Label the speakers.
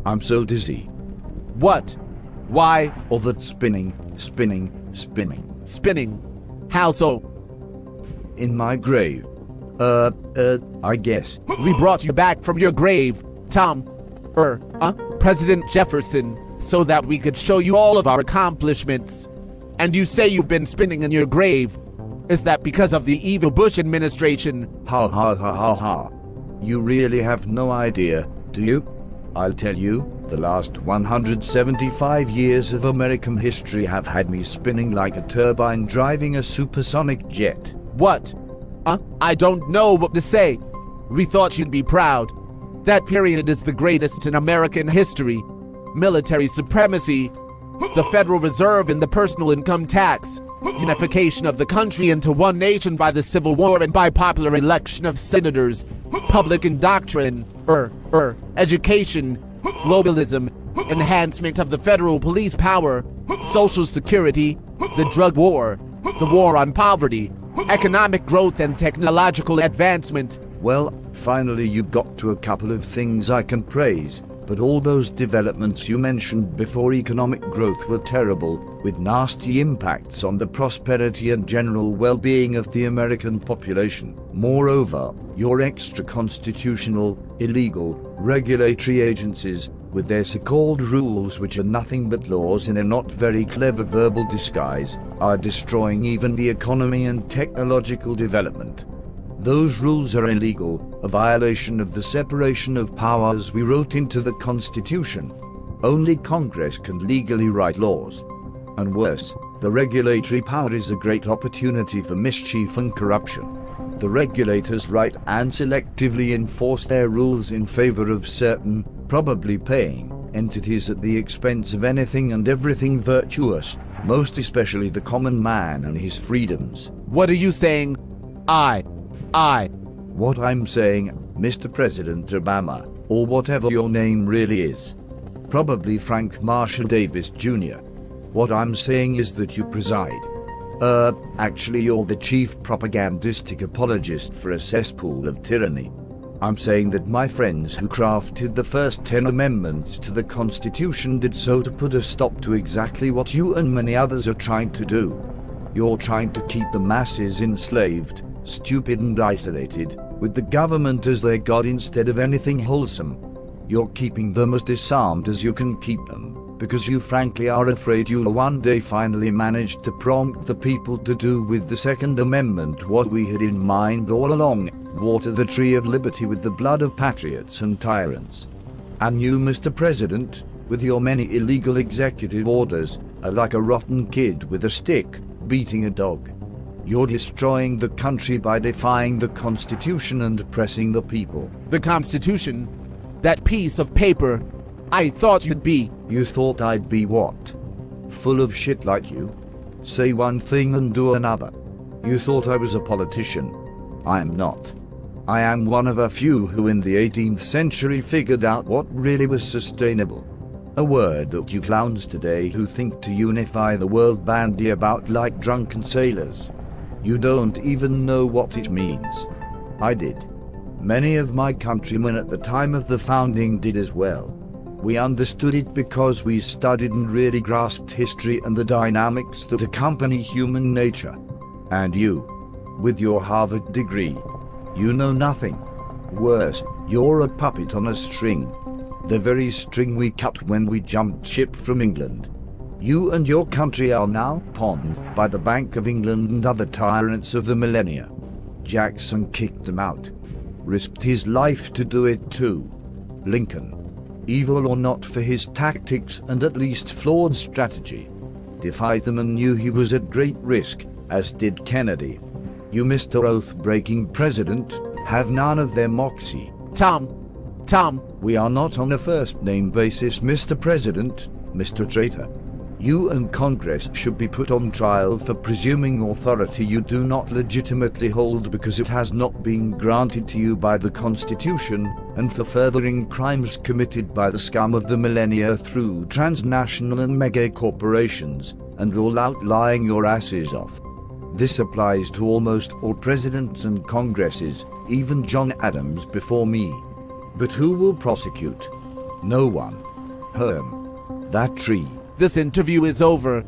Speaker 1: I'm so dizzy.
Speaker 2: What? Why?
Speaker 1: All that spinning.
Speaker 2: Spinning? How so?
Speaker 1: In my grave. I guess.
Speaker 2: We brought you back from your grave, President Jefferson, so that we could show you all of our accomplishments. And you say you've been spinning in your grave. Is that because of the evil Bush administration?
Speaker 1: Ha ha ha ha ha. You really have no idea, do you? I'll tell you, the last 175 years of American history have had me spinning like a turbine driving a supersonic jet.
Speaker 2: What? I don't know what to say. We thought you'd be proud. That period is the greatest in American history. Military supremacy, the Federal Reserve and the personal income tax, unification of the country into one nation by the Civil War and by popular election of senators, public indoctrination, education, globalism, enhancement of the federal police power, social security, the drug war, the war on poverty, economic growth and technological advancement.
Speaker 1: Well, finally you got to a couple of things I can praise, but all those developments you mentioned before economic growth were terrible, with nasty impacts on the prosperity and general well-being of the American population. Moreover, your extra-constitutional, illegal, regulatory agencies, with their so-called rules which are nothing but laws in a not very clever verbal disguise, are destroying even the economy and technological development. Those rules are illegal, a violation of the separation of powers we wrote into the Constitution. Only Congress can legally write laws. And worse, the regulatory power is a great opportunity for mischief and corruption. The regulators write and selectively enforce their rules in favor of certain, probably paying, entities at the expense of anything and everything virtuous, most especially the common man and his freedoms.
Speaker 2: What are you saying?
Speaker 1: What I'm saying, Mr. President Obama, or whatever your name really is. Probably Frank Marshall Davis Jr. What I'm saying is that you preside. Actually you're the chief propagandistic apologist for a cesspool of tyranny. I'm saying that my friends who crafted the first 10 amendments to the Constitution did so to put a stop to exactly what you and many others are trying to do. You're trying to keep the masses enslaved, stupid and isolated, with the government as their god instead of anything wholesome. You're keeping them as disarmed as you can keep them, because you frankly are afraid you'll one day finally manage to prompt the people to do with the Second Amendment what we had in mind all along, water the tree of liberty with the blood of patriots and tyrants. And you, Mr. President, with your many illegal executive orders, are like a rotten kid with a stick, beating a dog. You're destroying the country by defying the Constitution and oppressing the people.
Speaker 2: The Constitution? That piece of paper? I thought you'd be...
Speaker 1: You thought I'd be what? Full of shit like you? Say one thing and do another. You thought I was a politician. I am not. I am one of a few who in the 18th century figured out what really was sustainable. A word that you clowns today who think to unify the world bandy about like drunken sailors. You don't even know what it means. I did. Many of my countrymen at the time of the founding did as well. We understood it because we studied and really grasped history and the dynamics that accompany human nature. And you, with your Harvard degree, you know nothing. Worse, you're a puppet on a string. The very string we cut when we jumped ship from England. You and your country are now pawned by the Bank of England and other tyrants of the millennia. Jackson kicked them out. Risked his life to do it too. Lincoln, evil or not for his tactics and at least flawed strategy, defied them and knew he was at great risk, as did Kennedy. You, Mr. Oath-breaking president, have none of their moxie.
Speaker 2: Tom,
Speaker 1: we are not on a first-name basis, Mr. President, Mr. Traitor. You and Congress should be put on trial for presuming authority you do not legitimately hold because it has not been granted to you by the Constitution, and for furthering crimes committed by the scum of the millennia through transnational and mega-corporations, and all out lying your asses off. This applies to almost all presidents and Congresses, even John Adams before me. But who will prosecute? No one. That tree.
Speaker 2: This interview is over.